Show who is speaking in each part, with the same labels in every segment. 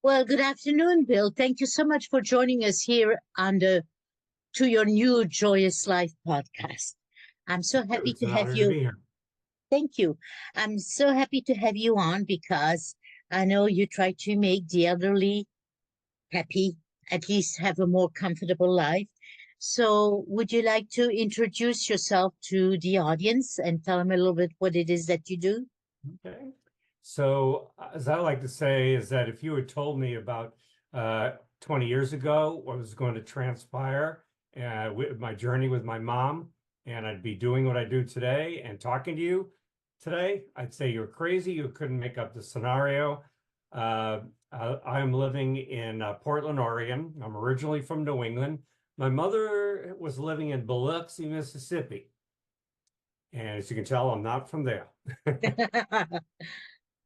Speaker 1: Well, good afternoon, Bill. Thank you so much for joining us here on to your new Joyous Life podcast. I'm so happy
Speaker 2: It's
Speaker 1: to
Speaker 2: an
Speaker 1: have
Speaker 2: honor to
Speaker 1: you.
Speaker 2: be here.
Speaker 1: Thank you. I'm so happy to have you on because I know you try to make the elderly happy, at least have a more comfortable life. So, would you like to introduce yourself to the audience and tell them a little bit what it is that you do?
Speaker 2: Okay. So, as I like to say, is that if you had told me about 20 years ago what was going to transpire with my journey with my mom, and I'd be doing what I do today and talking to you today, I'd say you're crazy. You couldn't make up the scenario. I'm living in Portland, Oregon. I'm originally from New England. My mother was living in Biloxi, Mississippi. And as you can tell, I'm not from there.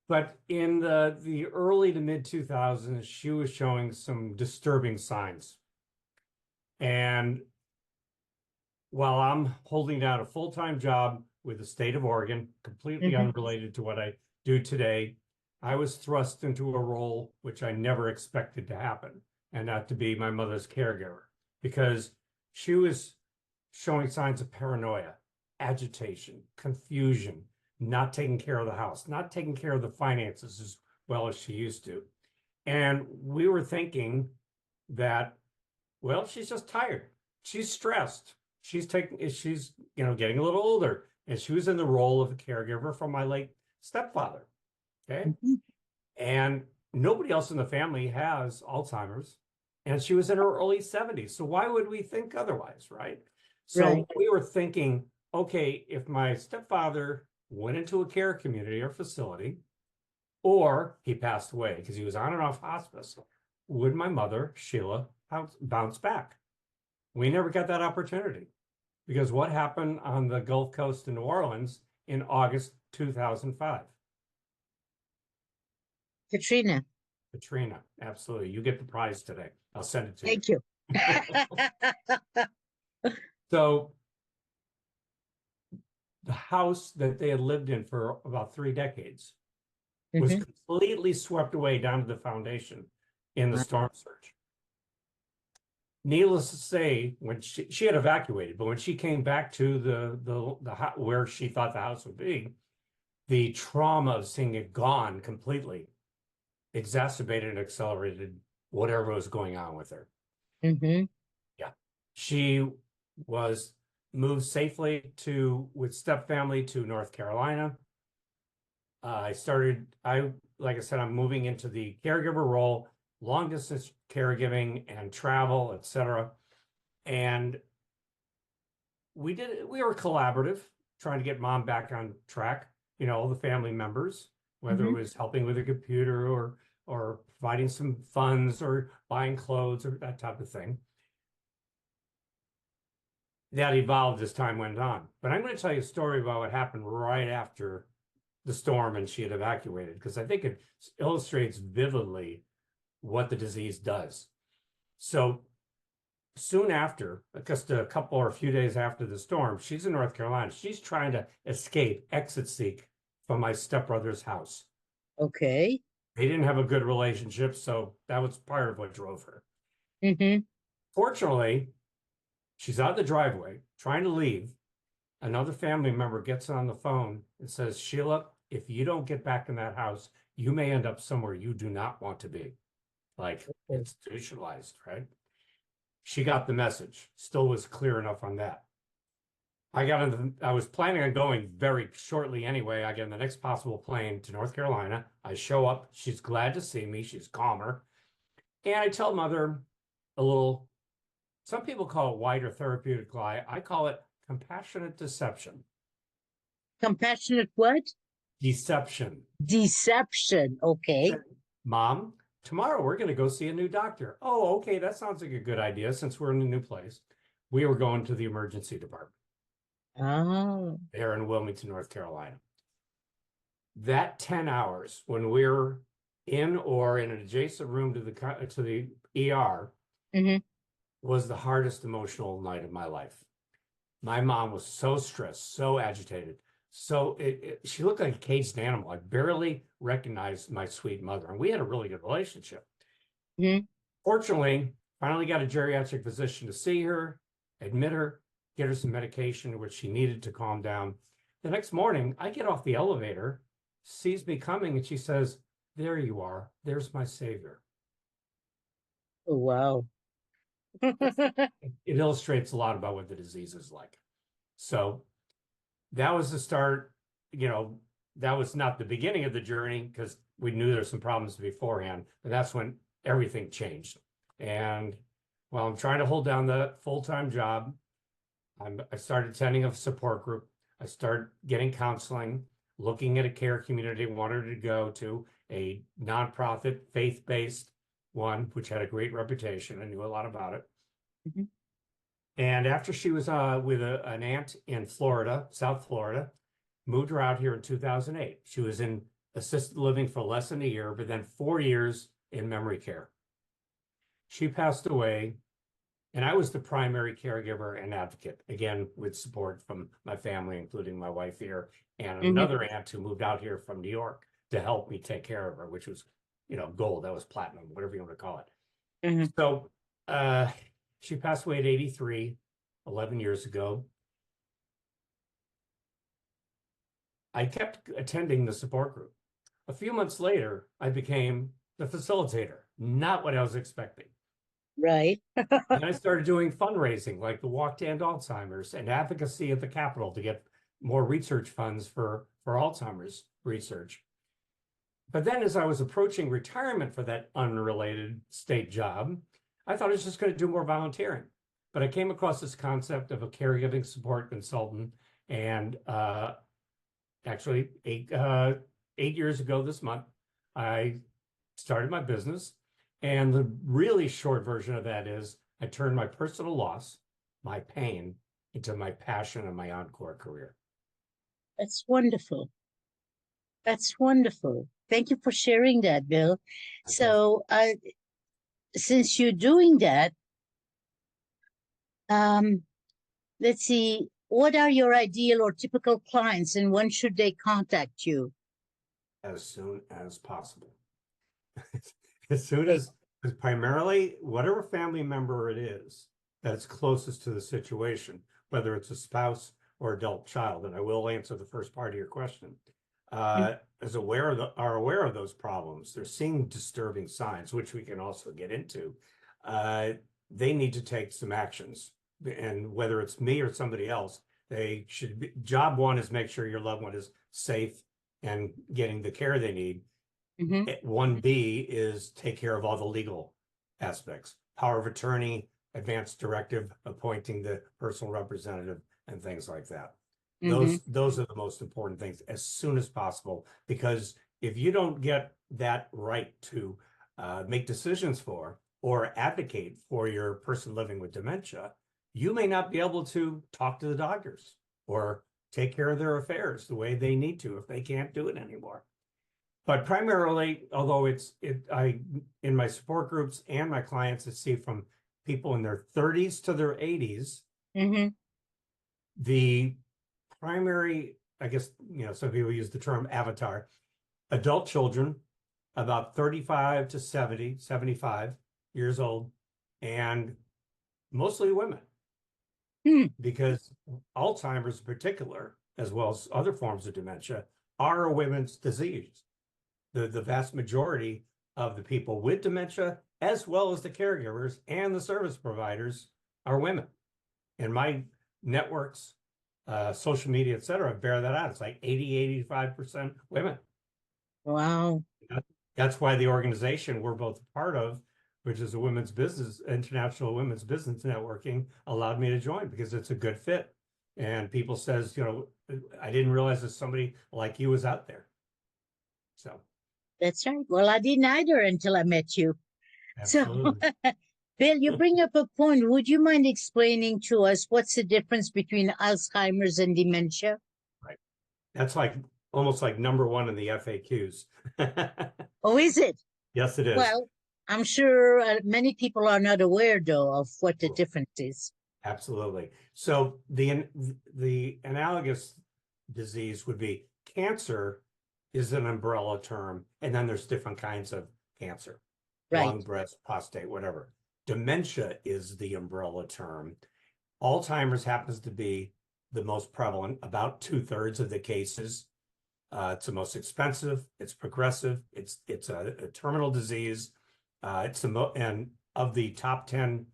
Speaker 2: But in the early to mid 2000s, she was showing some disturbing signs. And while I'm holding down a full-time job with the state of Oregon, completely
Speaker 1: Mhm.
Speaker 2: unrelated to what I do today, I was thrust into a role which I never expected to happen, and that to be my mother's caregiver, because she was showing signs of paranoia, agitation, confusion, not taking care of the house, not taking care of the finances as well as she used to. And we were thinking that, well, she's just tired. She's stressed. She's getting a little older. And she was in the role of a caregiver for my late stepfather. Okay.
Speaker 1: Mhm.
Speaker 2: And nobody else in the family has Alzheimer's. And she was in her early 70s. So why would we think otherwise, right?
Speaker 1: Right.
Speaker 2: So we were thinking, okay, if my stepfather went into a care community or facility, or he passed away because he was on and off hospice, would my mother, Sheila, bounce back? We never got that opportunity because what happened on the Gulf Coast in New Orleans in August 2005?
Speaker 1: Katrina,
Speaker 2: Katrina, absolutely. You get the prize today. I'll send it to you.
Speaker 1: thank you.
Speaker 2: So the house that they had lived in for about 3 decades was
Speaker 1: Mhm.
Speaker 2: completely swept away down to the foundation in the storm surge. Needless to say, when she had evacuated, but when she came back to the where she thought the house would be, the trauma of seeing it gone completely exacerbated and accelerated whatever was going on with her.
Speaker 1: Mhm.
Speaker 2: Yeah. She was moved safely with step family to North Carolina. Like I said, I'm moving into the caregiver role, long distance caregiving and travel, etc. And we were collaborative, trying to get mom back on track, all the family members, whether it
Speaker 1: Mhm.
Speaker 2: was helping with a computer or providing some funds or buying clothes or that type of thing. That evolved as time went on. But I'm going to tell you a story about what happened right after the storm and she had evacuated, because I think it illustrates vividly what the disease does. So soon after, just a couple or a few days after the storm, she's in North Carolina. She's trying to exit seek from my stepbrother's house.
Speaker 1: Okay.
Speaker 2: They didn't have a good relationship, so that was part of what drove her.
Speaker 1: Mhm.
Speaker 2: Fortunately, she's out the driveway trying to leave. Another family member gets on the phone and says, Sheila, if you don't get back in that house, you may end up somewhere you do not want to be, like
Speaker 1: Okay.
Speaker 2: institutionalized, right? She got the message, still was clear enough on that. I was planning on going very shortly anyway. I get on the next possible plane to North Carolina. I show up. She's glad to see me. She's calmer. And I tell mother a little, some people call it white or therapeutic lie. I call it compassionate deception.
Speaker 1: Compassionate what?
Speaker 2: Deception.
Speaker 1: Deception. Okay.
Speaker 2: Said, Mom, tomorrow we're going to go see a new doctor. Oh, okay. That sounds like a good idea since we're in a new place. We were going to the emergency department
Speaker 1: Oh.
Speaker 2: there in Wilmington, North Carolina. That 10 hours when we're in or in an adjacent room to the ER
Speaker 1: Mhm.
Speaker 2: was the hardest emotional night of my life. My mom was so stressed, so agitated. So she looked like a caged animal. I barely recognized my sweet mother, and we had a really good relationship.
Speaker 1: Mhm.
Speaker 2: Fortunately, finally got a geriatric physician to see her, admit her, get her some medication, which she needed to calm down. The next morning, I get off the elevator, sees me coming, and she says, "There you are. There's my savior."
Speaker 1: Oh, wow.
Speaker 2: It illustrates a lot about what the disease is like. So that was the start. You know, that was not the beginning of the journey because we knew there's some problems beforehand, but that's when everything changed. And while I'm trying to hold down the full-time job, I started attending a support group. I started getting counseling, looking at a care community, wanted to go to a nonprofit, faith-based one, which had a great reputation. I knew a lot about it.
Speaker 1: Mhm.
Speaker 2: And after she was with an aunt in Florida, South Florida, moved her out here in 2008. She was in assisted living for less than a year, but then 4 years in memory care. She passed away, and I was the primary caregiver and advocate, again, with support from my family, including my wife here, and
Speaker 1: Mhm.
Speaker 2: another aunt who moved out here from New York to help me take care of her, which was, gold. That was platinum, whatever you want to call it.
Speaker 1: Mhm.
Speaker 2: So uh, she passed away at 83, 11 years ago. I kept attending the support group. A few months later, I became the facilitator, not what I was expecting.
Speaker 1: Right.
Speaker 2: Then I started doing fundraising like the Walk to End Alzheimer's and advocacy at the Capitol to get more research funds for Alzheimer's research. But then as I was approaching retirement for that unrelated state job, I thought I was just going to do more volunteering. But I came across this concept of a caregiving support consultant, and actually 8 years ago this month, I started my business. And the really short version of that is I turned my personal loss, my pain, into my passion and my encore career.
Speaker 1: That's wonderful. That's wonderful. Thank you for sharing that, Bill.
Speaker 2: My pleasure.
Speaker 1: So, since you're doing that, um, let's see, what are your ideal or typical clients and when should they contact you?
Speaker 2: As soon as possible. As soon
Speaker 1: Okay.
Speaker 2: as, because primarily whatever family member it is that's closest to the situation, whether it's a spouse or adult child, and I will answer the first part of your question,
Speaker 1: Mhm.
Speaker 2: are aware of those problems. They're seeing disturbing signs, which we can also get into. Uh, they need to take some actions, and whether it's me or somebody else, they should be, job one is make sure your loved one is safe and getting the care they need.
Speaker 1: Mhm.
Speaker 2: 1B is take care of all the legal aspects, power of attorney, advance directive, appointing the personal representative, and things like that.
Speaker 1: Mhm.
Speaker 2: Those are the most important things as soon as possible, because if you don't get that right to make decisions for or advocate for your person living with dementia, you may not be able to talk to the doctors or take care of their affairs the way they need to if they can't do it anymore. But primarily, although I in my support groups and my clients, I see from people in their 30s to their 80s,
Speaker 1: Mhm.
Speaker 2: the primary, I guess, some people use the term avatar, adult children, about 35 to 70, 75 years old, and mostly women,
Speaker 1: Hmm.
Speaker 2: because Alzheimer's in particular, as well as other forms of dementia, are a women's disease. The vast majority of the people with dementia, as well as the caregivers and the service providers, are women. And my networks, social media, et cetera, bear that out. It's like 80, 85% women.
Speaker 1: Wow.
Speaker 2: That's why the organization we're both a part of, which is a women's business, International Women's Business Networking, allowed me to join because it's a good fit. And people says, I didn't realize that somebody like you was out there. So
Speaker 1: That's right. Well, I didn't either until I met you. So,
Speaker 2: absolutely.
Speaker 1: Bill, you bring up a point. Would you mind explaining to us what's the difference between Alzheimer's and dementia?
Speaker 2: Right. That's like almost like number one in the FAQs.
Speaker 1: Oh, is it?
Speaker 2: Yes, it is.
Speaker 1: Well, I'm sure many people are not aware, though, of what the difference is.
Speaker 2: Absolutely. So the analogous disease would be cancer is an umbrella term, and then there's different kinds of cancer.
Speaker 1: Right.
Speaker 2: lung, breast, prostate, whatever. Dementia is the umbrella term. Alzheimer's happens to be the most prevalent, about 2/3 of the cases. It's the most expensive. It's progressive. It's a terminal disease. And of the top 10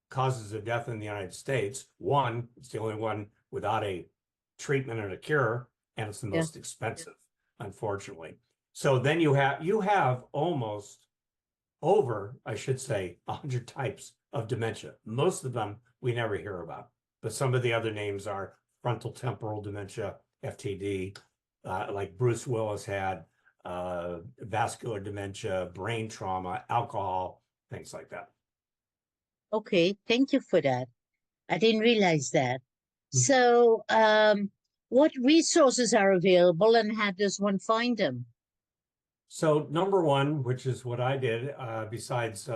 Speaker 2: causes of death in the United States, it's the only one without a treatment and a cure, and it's the
Speaker 1: Yeah.
Speaker 2: most expensive, unfortunately. So then you have almost over, I should say, 100 types of dementia. Most of them we never hear about, but some of the other names are frontal temporal dementia, FTD, like Bruce Willis had, vascular dementia, brain trauma, alcohol, things like that.
Speaker 1: Okay. Thank you for that. I didn't realize that.
Speaker 2: Mhm.
Speaker 1: So, what resources are available and how does one find them?
Speaker 2: So number one, which is what I did, besides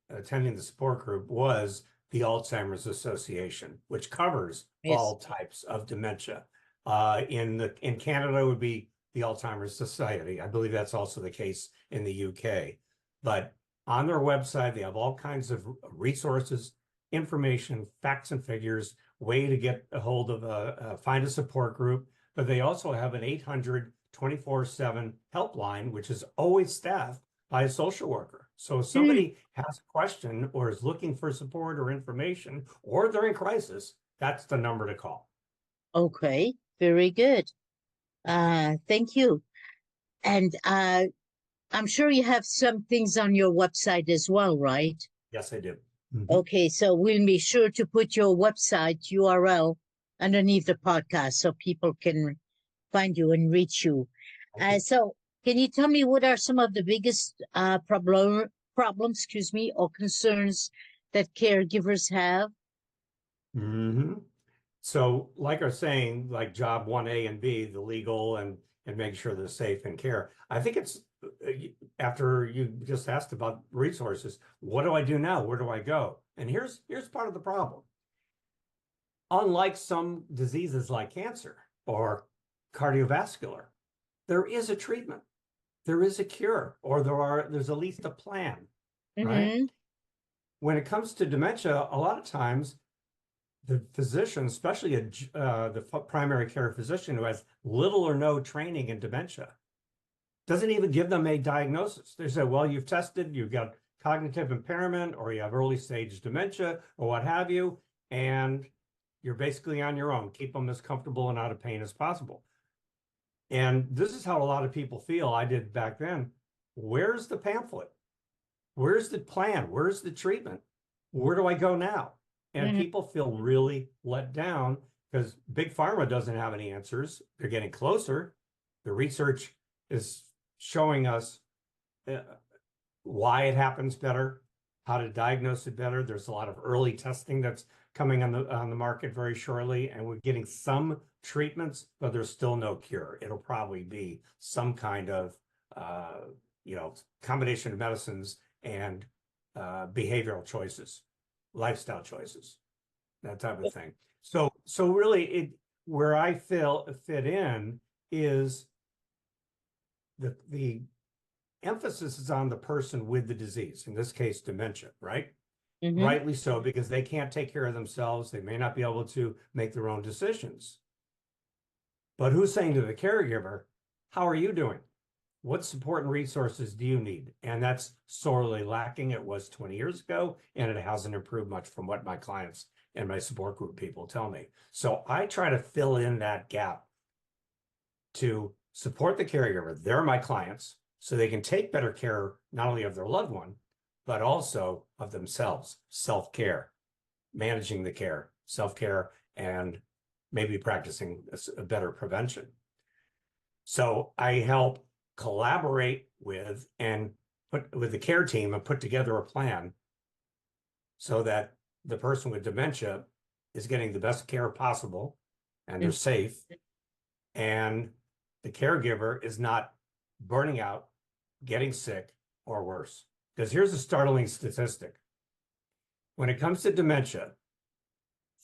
Speaker 2: attending the support group, was the Alzheimer's Association, which covers
Speaker 1: Yes.
Speaker 2: all types of dementia. In Canada, it would be the Alzheimer's Society. I believe that's also the case in the UK. But on their website, they have all kinds of resources, information, facts and figures, way to get a hold of find a support group. But they also have an 800 24/7 helpline, which is always staffed by a social worker. So if somebody has a question or is looking for support or information, or they're in crisis, that's the number to call.
Speaker 1: Okay. Very good. Thank you. And I'm sure you have some things on your website as well, right?
Speaker 2: Yes, I do. Mhm.
Speaker 1: Okay, so we'll be sure to put your website URL underneath the podcast so people can find you and reach you.
Speaker 2: Okay.
Speaker 1: So can you tell me what are some of the biggest problems, excuse me, or concerns that caregivers have?
Speaker 2: Mhm. So, like I was saying, like job 1A and B, the legal and making sure they're safe and care. I think it's after you just asked about resources, what do I do now? Where do I go? And here's part of the problem. Unlike some diseases like cancer or cardiovascular, there is a treatment, there is a cure, or there's at least a plan, right?
Speaker 1: Mm-hmm.
Speaker 2: When it comes to dementia, a lot of times the physician, especially the primary care physician who has little or no training in dementia, doesn't even give them a diagnosis. They say, well, you've tested, you've got cognitive impairment, or you have early stage dementia, or what have you, and you're basically on your own. Keep them as comfortable and out of pain as possible. And this is how a lot of people feel. I did back then. Where's the pamphlet? Where's the plan? Where's the treatment? Where do I go now? And
Speaker 1: Mm-hmm.
Speaker 2: people feel really let down because Big Pharma doesn't have any answers. They're getting closer. The research is showing us why it happens better, how to diagnose it better. There's a lot of early testing that's coming on the market very shortly, and we're getting some treatments, but there's still no cure. It'll probably be some kind of combination of medicines and behavioral choices, lifestyle choices, that type of thing. So really, where I fit in is the emphasis is on the person with the disease, in this case, dementia, right?
Speaker 1: Mm-hmm.
Speaker 2: Rightly so, because they can't take care of themselves. They may not be able to make their own decisions. But who's saying to the caregiver, how are you doing? What support and resources do you need? And that's sorely lacking. It was 20 years ago, and it hasn't improved much from what my clients and my support group people tell me. So I try to fill in that gap to support the caregiver. They're my clients, so they can take better care, not only of their loved one, but also of themselves, self-care, managing the care, self-care, and maybe practicing a better prevention. So I help collaborate with the care team and put together a plan so that the person with dementia is getting the best care possible and they're safe, and the caregiver is not burning out, getting sick, or worse. Because here's a startling statistic. When it comes to dementia,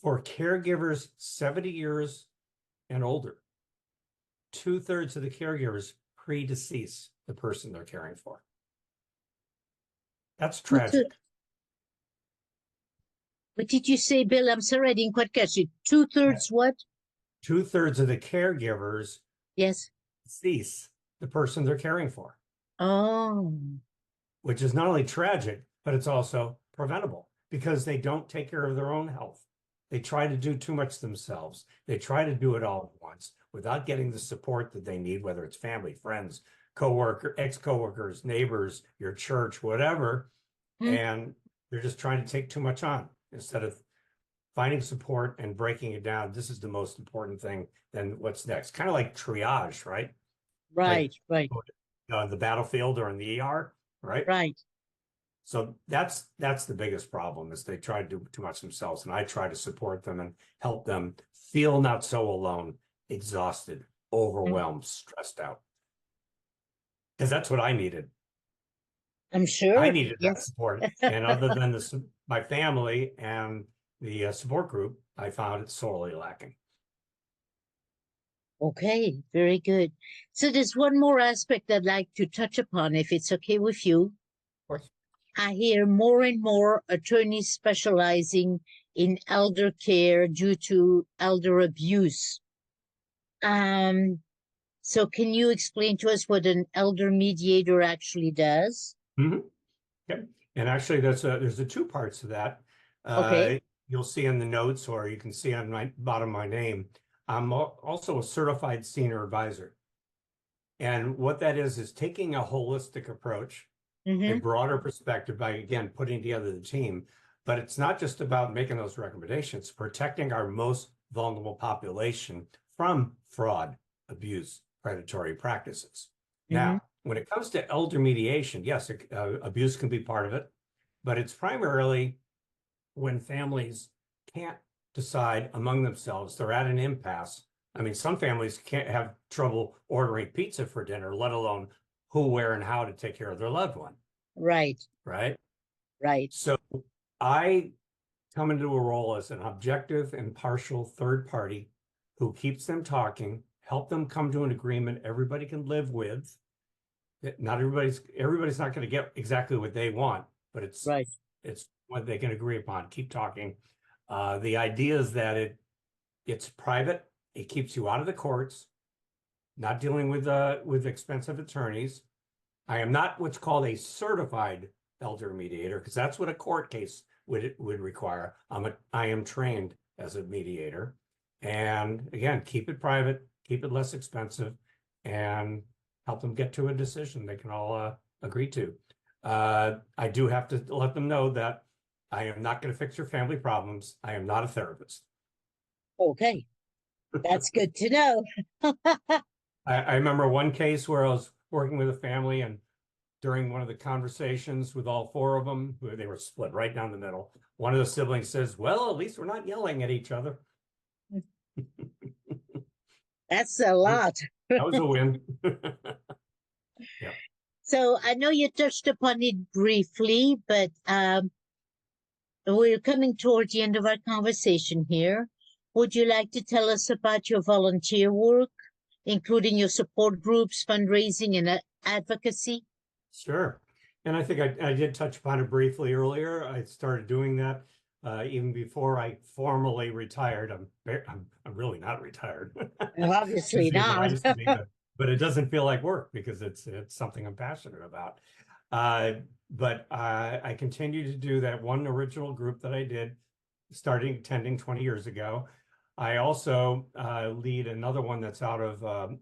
Speaker 2: for caregivers 70 years and older, 2/3 of the caregivers predecease the person they're caring for. That's
Speaker 1: Two thirds.
Speaker 2: tragic.
Speaker 1: What did you say, Bill? I'm sorry, I didn't quite catch it. 2/3 what?
Speaker 2: 2/3 of the caregivers
Speaker 1: Yes.
Speaker 2: cease the person they're caring for,
Speaker 1: Oh,
Speaker 2: which is not only tragic, but it's also preventable because they don't take care of their own health. They try to do too much themselves. They try to do it all at once without getting the support that they need, whether it's family, friends, coworker, ex-coworkers, neighbors, your church, whatever.
Speaker 1: hmm,
Speaker 2: And they're just trying to take too much on instead of finding support and breaking it down. This is the most important thing. Then what's next? Kind of like triage, right? Like
Speaker 1: right,
Speaker 2: the battlefield or in the ER, right?
Speaker 1: right.
Speaker 2: So that's the biggest problem is they try to do too much themselves, and I try to support them and help them feel not so alone, exhausted,
Speaker 1: Mm,
Speaker 2: overwhelmed, stressed out. Because that's what I needed.
Speaker 1: I'm
Speaker 2: I
Speaker 1: sure.
Speaker 2: needed that
Speaker 1: Yes.
Speaker 2: support, and other than my family and the support group, I found it sorely lacking.
Speaker 1: Okay, very good. So there's one more aspect I'd like to touch upon, if it's okay with you.
Speaker 2: Of course.
Speaker 1: I hear more and more attorneys specializing in elder care due to elder abuse. Um, so can you explain to us what an elder mediator actually does?
Speaker 2: Mhm. Okay. And actually, there's the two parts to that.
Speaker 1: Okay.
Speaker 2: You'll see in the notes, or you can see on my bottom of my name. I'm also a certified senior advisor. And what that is taking a holistic approach, a
Speaker 1: Mm-hmm.
Speaker 2: broader perspective by, again, putting together the team. But it's not just about making those recommendations, protecting our most vulnerable population from fraud, abuse, predatory practices.
Speaker 1: Mm-hmm.
Speaker 2: Now, when it comes to elder mediation, yes, abuse can be part of it, but it's primarily when families can't decide among themselves, they're at an impasse. I mean, some families can't have trouble ordering pizza for dinner, let alone who, where, and how to take care of their loved one,
Speaker 1: Right,
Speaker 2: right?
Speaker 1: right.
Speaker 2: So I come into a role as an objective, impartial third party who keeps them talking, help them come to an agreement everybody can live with. Not everybody's not going to get exactly what they want, but
Speaker 1: Right.
Speaker 2: it's what they can agree upon. Keep talking. The idea is that it's private. It keeps you out of the courts, not dealing with expensive attorneys. I am not what's called a certified elder mediator because that's what a court case would require. I am trained as a mediator, and again, keep it private, keep it less expensive, and help them get to a decision they can all agree to. I do have to let them know that I am not going to fix your family problems. I am not a therapist.
Speaker 1: Okay. That's good to know.
Speaker 2: I remember one case where I was working with a family, and during one of the conversations with all four of them, they were split right down the middle. One of the siblings says, "Well, at least we're not yelling at each other."
Speaker 1: That's a lot.
Speaker 2: That was a win. Yeah.
Speaker 1: So I know you touched upon it briefly, but we're coming toward the end of our conversation here. Would you like to tell us about your volunteer work, including your support groups, fundraising, and advocacy?
Speaker 2: Sure. And I think I did touch upon it briefly earlier. I started doing that even before I formally retired. I'm really not retired.
Speaker 1: Obviously
Speaker 2: Excuse me, but I
Speaker 1: not.
Speaker 2: used to be, but it doesn't feel like work because it's something I'm passionate about. But I continue to do that one original group that I did starting attending 20 years ago. I also lead another one that's out of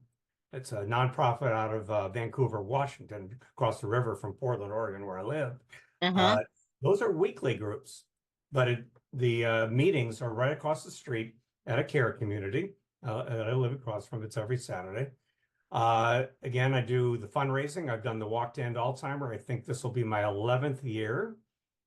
Speaker 2: it's a nonprofit out of Vancouver, Washington, across the river from Portland, Oregon, where I live.
Speaker 1: Uh-huh.
Speaker 2: Uh, those are weekly groups, but the meetings are right across the street at a care community that I live across from. It's every Saturday. Again, I do the fundraising. I've done the Walk to End Alzheimer. I think this will be my 11th year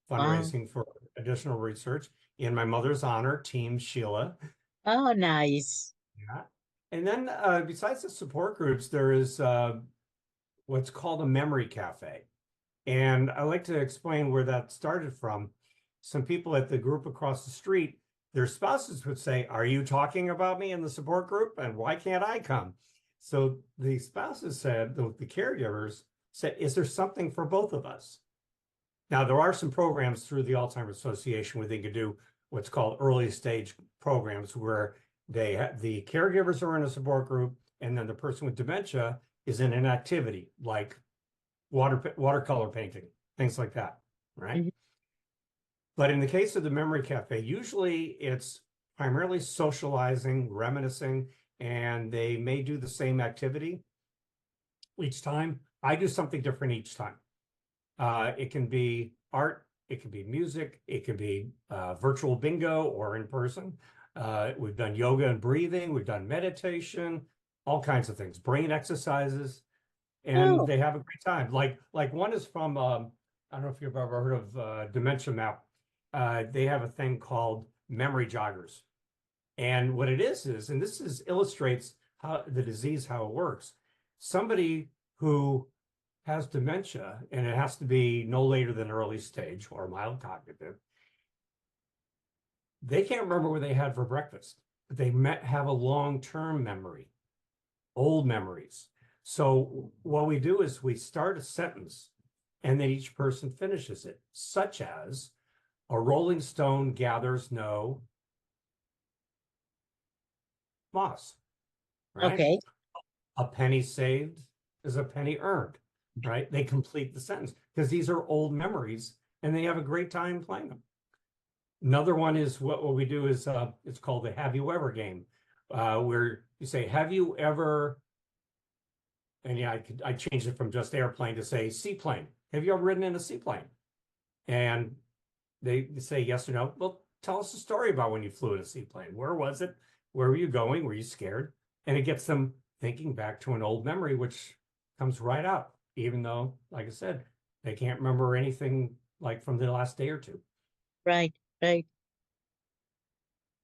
Speaker 1: Wow.
Speaker 2: fundraising for additional research in my mother's honor, Team Sheila.
Speaker 1: Oh, nice.
Speaker 2: Yeah. And then besides the support groups, there is what's called a memory cafe. And I like to explain where that started from. Some people at the group across the street, their spouses would say, "Are you talking about me in the support group? And why can't I come?" So the spouses said, the caregivers said, "Is there something for both of us?" Now, there are some programs through the Alzheimer's Association where they can do what's called early stage programs where the caregivers are in a support group, and then the person with dementia is in an activity like watercolor painting, things like that, right?
Speaker 1: Mhm.
Speaker 2: But in the case of the Memory Cafe, usually it's primarily socializing, reminiscing, and they may do the same activity each time. I do something different each time. It can be art, it can be music, it can be virtual bingo or in person. We've done yoga and breathing, we've done meditation, all kinds of things, brain exercises, and
Speaker 1: Oh,
Speaker 2: they have a great time. Like one is from I don't know if you've ever heard of Dementia Map. They have a thing called memory joggers, and what it is, and illustrates how the disease, how it works. Somebody who has dementia, and it has to be no later than early stage or mild cognitive, they can't remember what they had for breakfast, but they have a long-term memory, old memories. So what we do is we start a sentence and then each person finishes it, such as a rolling stone gathers no moss, right?
Speaker 1: okay.
Speaker 2: A penny saved is a penny earned, right? They complete the sentence because these are old memories and they have a great time playing them. Another one is what we do is it's called the Have You Ever game, where you say, have you ever, and yeah, I changed it from just airplane to say seaplane. Have you ever ridden in a seaplane? And they say yes or no. Well, tell us a story about when you flew in a seaplane. Where was it? Where were you going? Were you scared? And it gets them thinking back to an old memory, which comes right out, even though, like I said, they can't remember anything like from the last day or two.
Speaker 1: Right, right.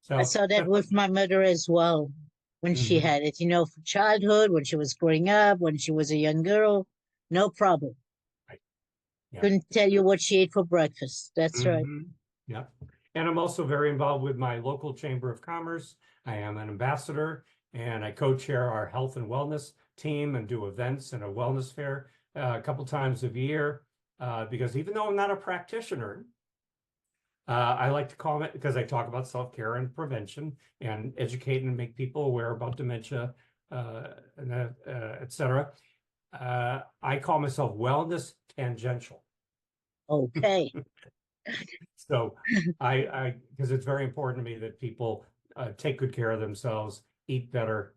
Speaker 1: I
Speaker 2: So
Speaker 1: saw that
Speaker 2: that's
Speaker 1: with my mother as well when she
Speaker 2: Mhm.
Speaker 1: had it, for childhood, when she was growing up, when she was a young girl, no problem.
Speaker 2: Right. Yeah.
Speaker 1: Couldn't tell you what she ate for breakfast. That's right.
Speaker 2: Yeah. And I'm also very involved with my local Chamber of Commerce. I am an ambassador and I co-chair our health and wellness team and do events and a wellness fair a couple times a year. Because even though I'm not a practitioner, I like to call it because I talk about self-care and prevention and educate and make people aware about dementia, et cetera. I call myself wellness tangential.
Speaker 1: Okay.
Speaker 2: So because it's very important to me that people take good care of themselves, eat better,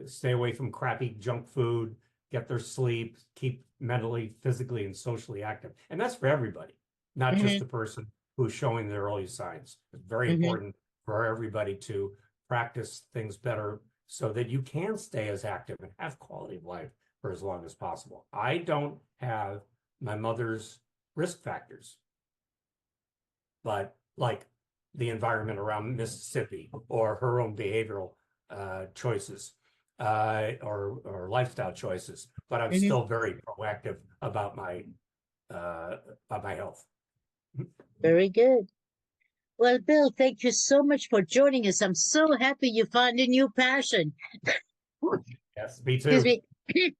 Speaker 2: stay away from crappy junk food, get their sleep, keep mentally, physically, and socially active. And that's for everybody, not just
Speaker 1: Hmm.
Speaker 2: the person who's showing the early signs. It's very
Speaker 1: Hmm.
Speaker 2: important for everybody to practice things better so that you can stay as active and have quality of life for as long as possible. I don't have my mother's risk factors, but like the environment around Mississippi or her own behavioral choices or lifestyle choices. But I'm
Speaker 1: Hmm.
Speaker 2: still very proactive about my health.
Speaker 1: Very good. Well, Bill, thank you so much for joining us. I'm so happy you found a new passion.
Speaker 2: Yes, me
Speaker 1: Excuse
Speaker 2: too.
Speaker 1: me.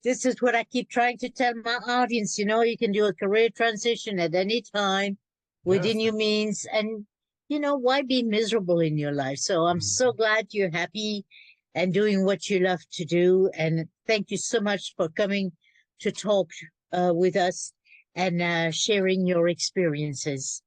Speaker 1: This is what I keep trying to tell my audience. You can do a career transition at any time within
Speaker 2: Yes.
Speaker 1: your means. And, why be miserable in your life? So I'm so glad you're happy and doing what you love to do. And thank you so much for coming to talk with us and sharing your experiences.